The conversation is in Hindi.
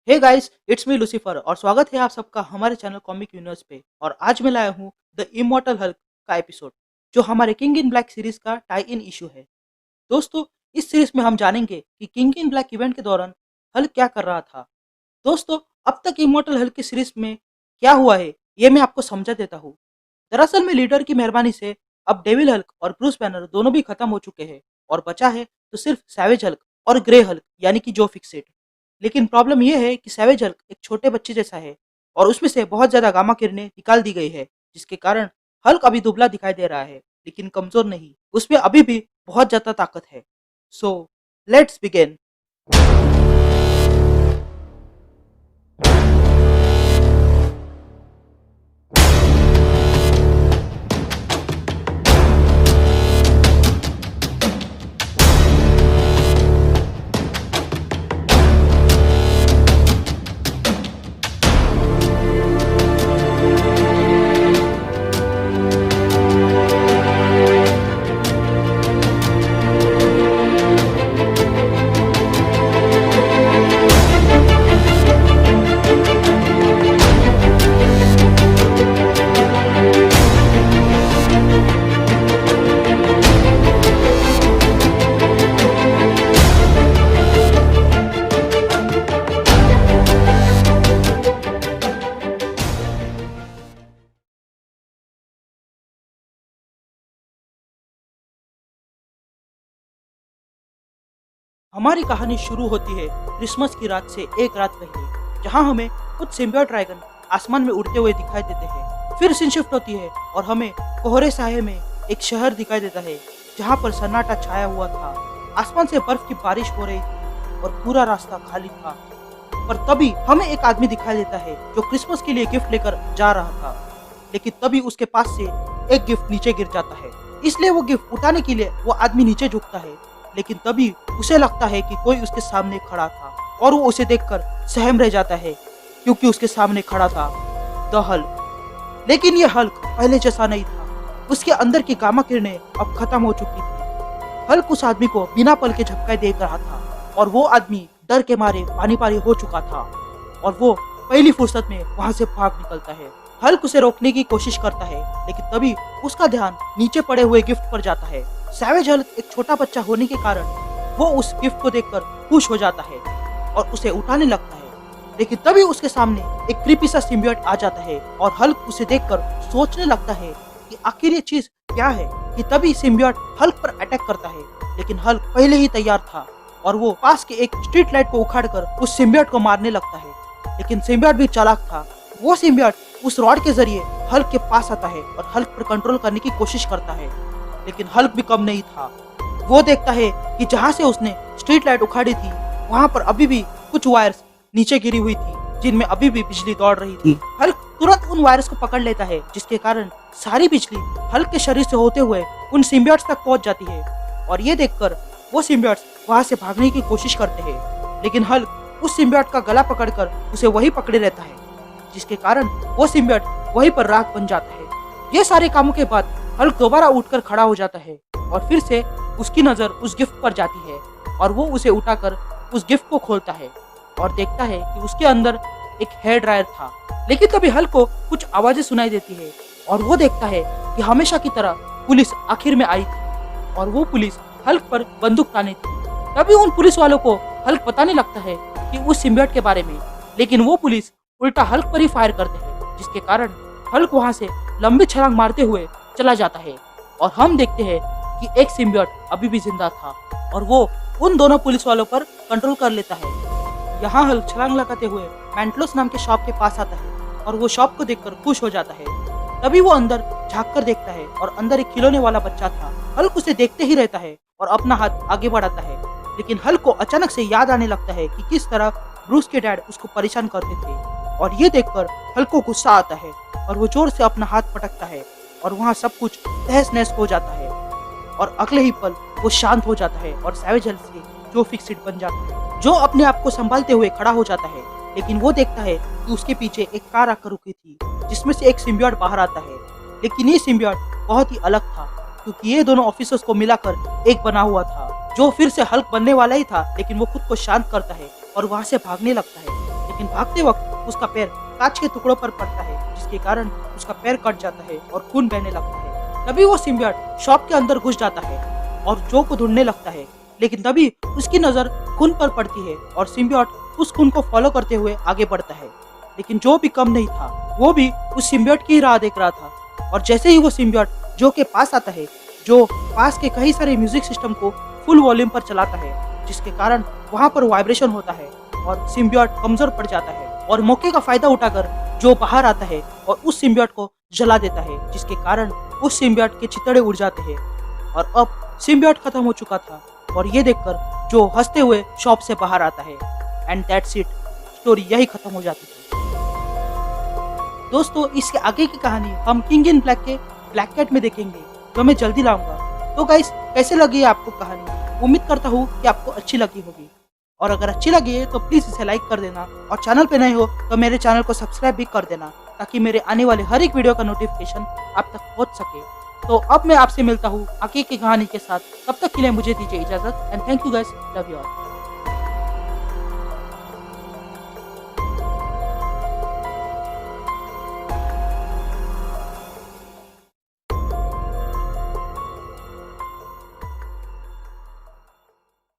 Hey guys, it's me Lucifer और स्वागत है आप सबका हमारे चैनल कॉमिक यूनिवर्स पे। और आज मैं लाया हूँ द इमॉर्टल हल्क का एपिसोड, जो हमारे किंग इन ब्लैक सीरीज का टाई इन इशू है। दोस्तों, इस सीरीज में हम जानेंगे कि किंग इन ब्लैक इवेंट के दौरान हल्क क्या कर रहा था। दोस्तों, अब तक इमॉर्टल हल्क की सीरीज में क्या हुआ है, ये मैं आपको समझा देता हूँ। दरअसल में लीडर की मेहरबानी से अब डेविल हल्क और ब्रूस बैनर दोनों भी खत्म हो चुके हैं और बचा है तो सिर्फ सैवेज हल्क और ग्रे हल्क यानी कि जो फिक्सेट। लेकिन प्रॉब्लम यह है कि सैवेज हल्क एक छोटे बच्चे जैसा है और उसमें से बहुत ज्यादा गामा किरणें निकाल दी गई है, जिसके कारण हल्क अभी दुबला दिखाई दे रहा है लेकिन कमजोर नहीं। उसमें अभी भी बहुत ज्यादा ताकत है। So let's begin. हमारी कहानी शुरू होती है क्रिसमस की रात से एक रात पहले, जहां हमें कुछ सिम्बियोट ड्रैगन आसमान में उड़ते हुए दिखाई देते हैं। फिर सीन शिफ्ट होती है और हमें कोहरे साये में एक शहर दिखाई देता है जहां पर सन्नाटा छाया हुआ था। आसमान से बर्फ की बारिश हो रही थी और पूरा रास्ता खाली था। पर तभी हमें एक आदमी दिखाई देता है जो क्रिसमस के लिए गिफ्ट लेकर जा रहा था। लेकिन तभी उसके पास से एक गिफ्ट नीचे गिर जाता है, इसलिए वो गिफ्ट उठाने के लिए वो आदमी नीचे झुकता है। लेकिन तभी उसे लगता है कि कोई उसके सामने खड़ा था और वो उसे देखकर सहम रह जाता है, क्योंकि उसके सामने खड़ा था द हल्क। लेकिन ये हल्क पहले जैसा नहीं था। उसके अंदर की गामा किरणें अब खत्म हो चुकी थी। हल्क उस आदमी को बिना पल के झपकाए देख रहा था और वो आदमी डर के मारे पानी पानी हो चुका था और वो पहली फुर्सत में वहां से भाग निकलता है। हल्क उसे रोकने की कोशिश करता है, लेकिन तभी उसका ध्यान नीचे पड़े हुए गिफ्ट पर जाता है। सैवेज हल्क एक छोटा बच्चा होने के कारण वो उस गिफ्ट को देखकर खुश हो जाता है और उसे उठाने लगता है। लेकिन तभी उसके सामने एक क्रीपी सा सिम्बियोट आ जाता है और हल्क उसे देखकर सोचने लगता है कि आखिर ये चीज क्या है। कि तभी सिम्बियोट हल्क पर अटैक करता है, लेकिन हल्क पहले ही तैयार था और वो पास के एक स्ट्रीट लाइट को उखाड़कर उस सिम्बियोट को मारने लगता है। लेकिन सिम्बियोट भी चालाक था। वो सिम्बियोट उस रॉड के जरिए हल्क के पास आता है और हल्क पर कंट्रोल करने की कोशिश करता है। लेकिन हल्क भी कम नहीं था। वो देखता है कि जहाँ से उसने स्ट्रीट लाइट उखाड़ी थी वहाँ पर अभी भी कुछ वायर्स नीचे गिरी हुई थी, जिनमें अभी भी बिजली दौड़ रही थी। हल्क तुरंत उन वायर्स को पकड़ लेता है, जिसके कारण सारी बिजली हल्क के शरीर से होते हुए उन सिम्बियोट्स तक पहुँच जाती है। और ये देखकर वो सिम्बियोट्स वहाँ से भागने की कोशिश करते हैं, लेकिन हल्क उस सिम्बियोट का गला पकड़कर उसे वही पकड़े रहता है, जिसके कारण वो सिम्बियोट वहीं पर राख बन जाता है। ये सारे कामों के बाद हल्क दोबारा उठकर खड़ा हो जाता है और फिर से उसकी नजर उस गिफ्ट पर जाती है और वो उसे उठाकर उस गिफ्ट को खोलता है और देखता है कि उसके अंदर एक हेयर ड्रायर था। लेकिन तभी हल्क को कुछ आवाजें सुनाई देती है और वो देखता है कि हमेशा की तरह पुलिस आखिर में आई थी और वो पुलिस हल्क पर बंदूक ताने थी। तभी उन पुलिस वालों को हल्क बताने लगता है कि उस सिम्बियोट के बारे में, लेकिन वो पुलिस उल्टा हल्क पर ही फायर करते हैं, जिसके कारण हल्क वहां से लंबी छलांग मारते हुए चला जाता है। और हम देखते हैं कि एक सिम्बियोट अभी भी जिंदा था और वो उन दोनों पुलिस वालों पर कंट्रोल कर लेता है। यहाँ हल्क छलांग लगाते हुए मैंटलोस नाम के शॉप के पास आता है और वो शॉप को देखकर खुश हो जाता है। तभी वो अंदर झाँक कर देखता है और अंदर एक खिलौने वाला बच्चा था। हल्क उसे देखते ही रहता है और अपना हाथ आगे बढ़ाता है, लेकिन हल्क को अचानक से याद आने लगता है कि किस तरह ब्रूस के डैड उसको परेशान करते थे। और ये देखकर हल्क को गुस्सा आता है और वो जोर से अपना हाथ पटकता है और वहाँ सब कुछ तहस नहस हो जाता है और अगले ही पल वो शांत हो जाता है और सैवेज हल्क से जो फिक्सेट बन जाता है, जो अपने आप को संभालते हुए खड़ा हो जाता है। लेकिन वो देखता है कि उसके पीछे एक कार आकर रुकी थी, जिसमें से एक सिम्बियोट बाहर आता है। लेकिन ये सिम्बियोट बहुत ही अलग था, क्योंकि ये दोनों ऑफिसर्स को मिलाकर एक बना हुआ था, जो फिर से हल्क बनने वाला ही था। लेकिन वो खुद को शांत करता है और वहाँ से भागने लगता है। लेकिन भागते वक्त उसका पैर कांच के टुकड़ों पर पड़ता है, जिसके कारण उसका पैर कट जाता है और खून बहने लगता है। तभी वो सिम्बियोट शॉप के अंदर घुस जाता है और जो को ढूंढने लगता है, लेकिन तभी उसकी नजर खून पर पड़ती है और सिम्बियोट उस खून को फॉलो करते हुए आगे बढ़ता है। लेकिन जो भी कम नहीं था, वो भी उस सिम्बियोट की राह देख रहा था। और जैसे ही वो सिम्बियोट जो के पास आता है, जो पास के कई सारे म्यूजिक सिस्टम को फुल वॉल्यूम पर चलाता है, जिसके कारण वहाँ पर वाइब्रेशन होता है और सिम्बियोट कमजोर पड़ जाता है। और मौके का फायदा उठाकर जो बाहर आता है और उस सिम्बियोट को जला देता है, जिसके कारण उस सिम्बियोट के चितड़े उड़ जाते हैं। और अब सिम्बियोट खत्म हो चुका था और ये देखकर जो हंसते हुए शॉप से बाहर आता है। एंड दैट्स इट, स्टोरी यही खत्म हो जाती है। दोस्तों, इसके आगे की कहानी हम किंग इन ब्लैक के ब्लैक कैट में देखेंगे, जो मैं जल्दी लाऊंगा। तो गाइस, कैसे लगी आपको कहानी? उम्मीद करता हूँ कि आपको अच्छी लगी होगी, और अगर अच्छी लगी है तो प्लीज इसे लाइक कर देना, और चैनल पे नए हो तो मेरे चैनल को सब्सक्राइब भी कर देना, ताकि मेरे आने वाले हर एक वीडियो का नोटिफिकेशन आप तक पहुंच सके। तो अब मैं आपसे मिलता हूँ आगे की कहानी के साथ। तब तक के लिए मुझे दीजिए इजाजत, and thank you guys, love you all.